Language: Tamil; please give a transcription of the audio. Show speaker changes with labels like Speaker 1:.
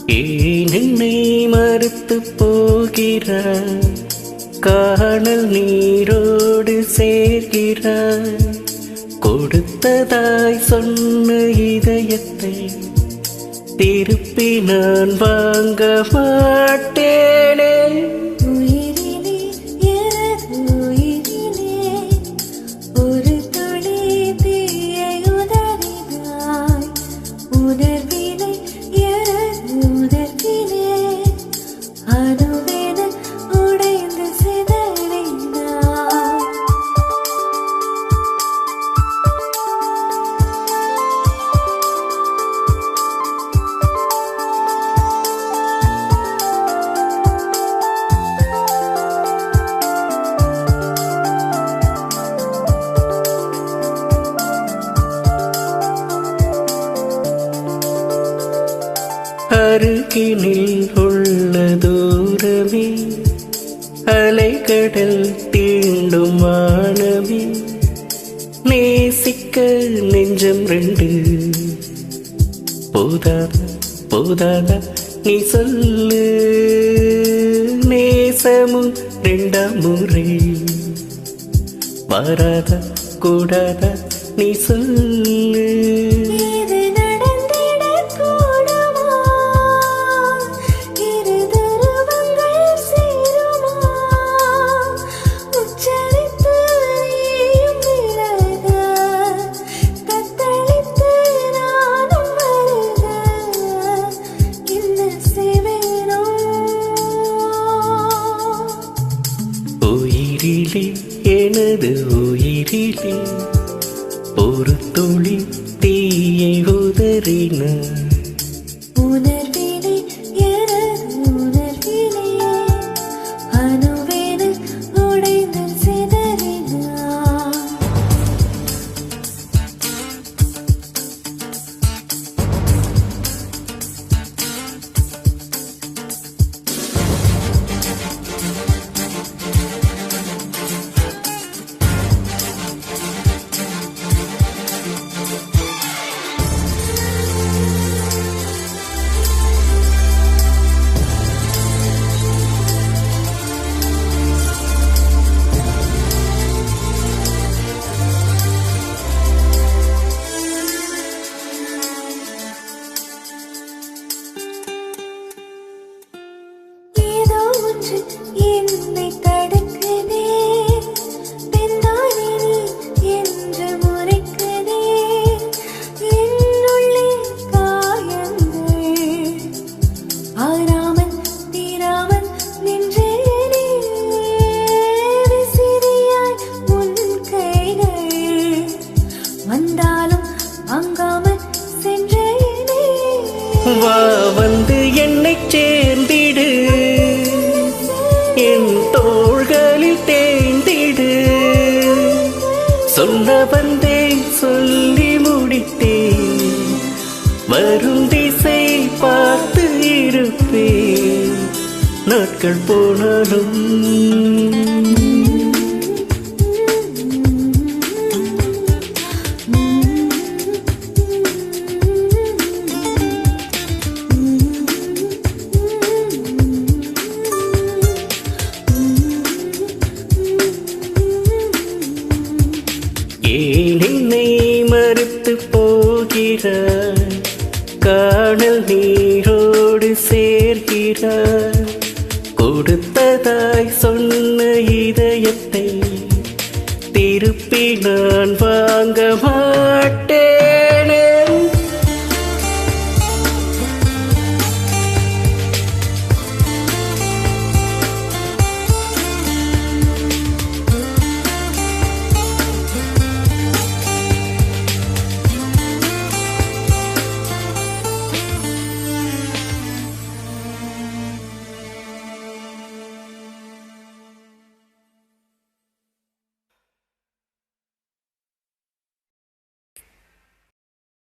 Speaker 1: ஏன் என்னை மறுத்து போகிறாய்? காணல் நீரோடு சேர்கிறாய். கொடுத்ததாய் சொன்ன இதயத்தை திருப்பி நான் வாங்க மாட்டேனே. அருகினில் உள்ள தூரமே, அலைக்கடல் தீண்டும் வானமே, நேசிக்க நெஞ்சம் ரெண்டு போதாதா போதாதா நீ சொல்லு. நேசமும் ரெண்டாம் முறை வராதா கூடாதா நீ சொல்லு. உயிரிலே எனது உயிரிலே ஒரு துளி தீயை உதறினார்.
Speaker 2: உணர்விலே எனது உணர்விலே அணுவென உடைந்து சிதறினார். என்னை தடுக்குதே பெண்தானே நீ என்று முறைக்குதே. என்னுள்ளே காயங்கள் ஆறாமல் தீராமல் நின்றேனே. விசிறியாய் உன் கைகள் வந்தாலும் வாங்காமல் சென்றேனே.
Speaker 1: வா வந்து என்னை சேர்ந்திடு, என் தோள்களில் தேய்ந்திடு. சொன்ன வந்தே சொல்லி முடித்தேன், வரும் திசை பார்த்து இருப்பேன். நாட்கள் போனாலும் ஏன் என்னை மறுத்து போகிறாய்? காணல் நீரோடு சேர்கிறாய். கொடுத்ததாய் சொன்ன இதயத்தை திருப்பி நான் வாங்க மாட்டேன்.